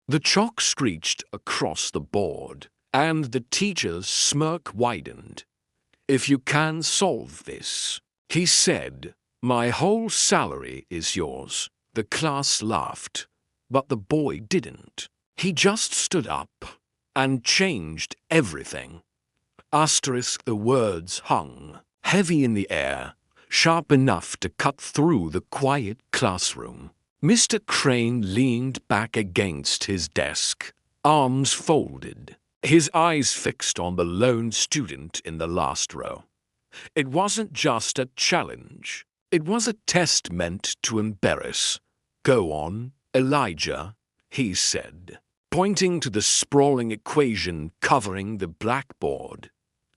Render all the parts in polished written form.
The chalk screeched across the board, and the teacher's smirk widened. "If you can solve this," he said, "my whole salary is yours." The class laughed, but the boy didn't. He just stood up and changed everything. Asterisk, the words hung heavy in the air, sharp enough to cut through the quiet classroom. Mr. Crane leaned back against his desk, arms folded, his eyes fixed on the lone student in the last row. It wasn't just a challenge. It was a test meant to embarrass. "Go on, Elijah," he said, pointing to the sprawling equation covering the blackboard.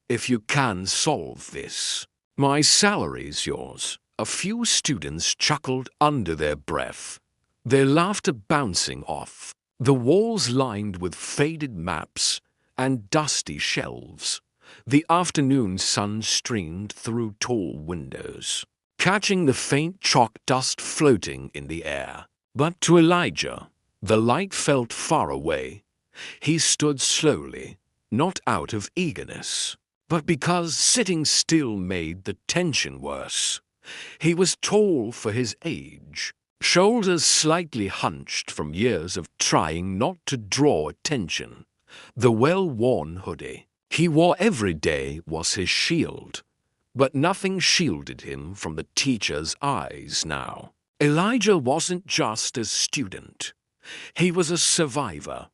"If you can solve this, my salary's yours." A few students chuckled under their breath, their laughter bouncing off the walls lined with faded maps and dusty shelves. The afternoon sun streamed through tall windows, catching the faint chalk dust floating in the air. But to Elijah, the light felt far away. He stood slowly, not out of eagerness, but because sitting still made the tension worse. He was tall for his age, shoulders slightly hunched from years of trying not to draw attention. The well-worn hoodie he wore every day was his shield, but nothing shielded him from the teacher's eyes now. Elijah wasn't just a student. He was a survivor.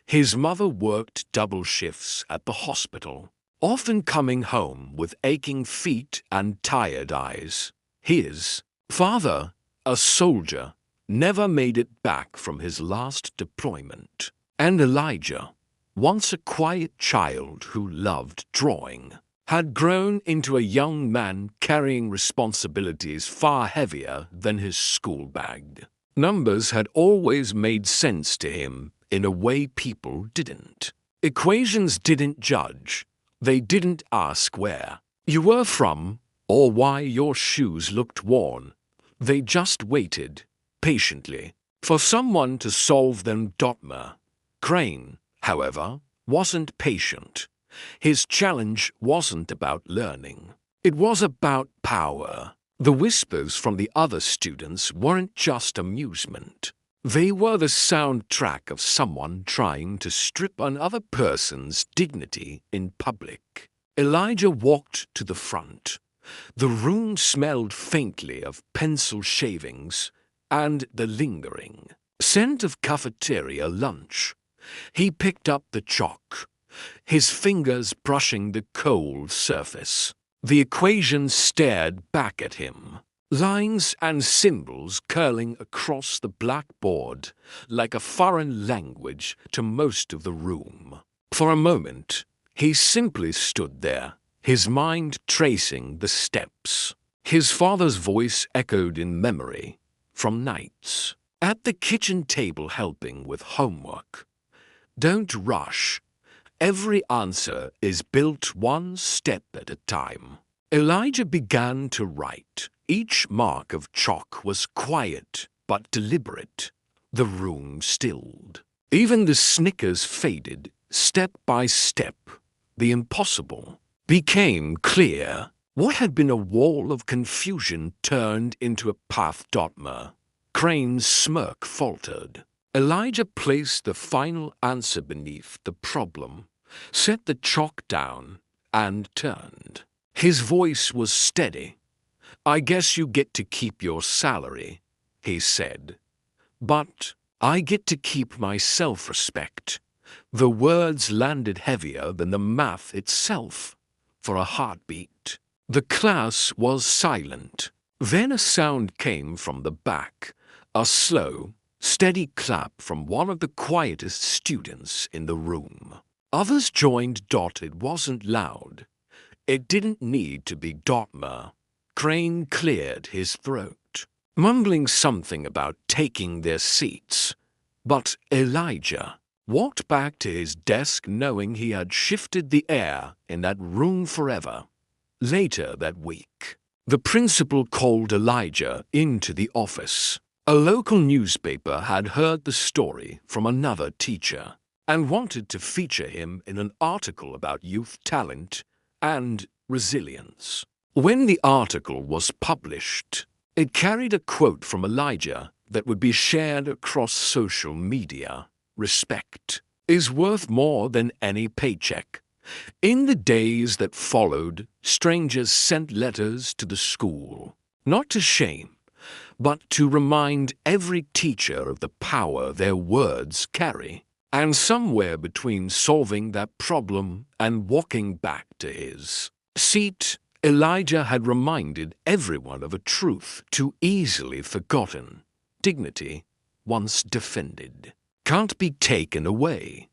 His mother worked double shifts at the hospital, often coming home with aching feet and tired eyes. His father, a soldier, never made it back from his last deployment. And Elijah, once a quiet child who loved drawing, had grown into a young man carrying responsibilities far heavier than his school bag. Numbers had always made sense to him in a way people didn't. Equations didn't judge. They didn't ask where you were from or why your shoes looked worn. They just waited, patiently, for someone to solve them. Dotmer Crane, however, wasn't patient. His challenge wasn't about learning. It was about power. The whispers from the other students weren't just amusement. They were the soundtrack of someone trying to strip another person's dignity in public. Elijah walked to the front. The room smelled faintly of pencil shavings and the lingering scent of cafeteria lunch. He picked up the chalk, his fingers brushing the cold surface. The equation stared back at him, lines and symbols curling across the blackboard like a foreign language to most of the room. For a moment, he simply stood there, his mind tracing the steps. His father's voice echoed in memory from nights at the kitchen table helping with homework. "Don't rush. Every answer is built one step at a time." Elijah began to write. Each mark of chalk was quiet but deliberate. The room stilled. Even the snickers faded. Step by step, the impossible became clear. What had been a wall of confusion turned into a path. Dotmer Crane's smirk faltered. Elijah placed the final answer beneath the problem, set the chalk down, and turned. His voice was steady. "I guess you get to keep your salary," he said. "But I get to keep my self-respect." The words landed heavier than the math itself. For a heartbeat, the class was silent. Then a sound came from the back, a slow, steady clap from one of the quietest students in the room. Others joined. It wasn't loud. It didn't need to be. Dotmer Crane cleared his throat, mumbling something about taking their seats. But Elijah walked back to his desk knowing he had shifted the air in that room forever. Later that week, the principal called Elijah into the office. A local newspaper had heard the story from another teacher and wanted to feature him in an article about youth talent and resilience. When the article was published, it carried a quote from Elijah that would be shared across social media. Respect is worth more than any paycheck. In the days that followed, strangers sent letters to the school, not to shame, but to remind every teacher of the power their words carry. And somewhere between solving that problem and walking back to his seat, Elijah had reminded everyone of a truth too easily forgotten. Dignity, once defended, can't be taken away.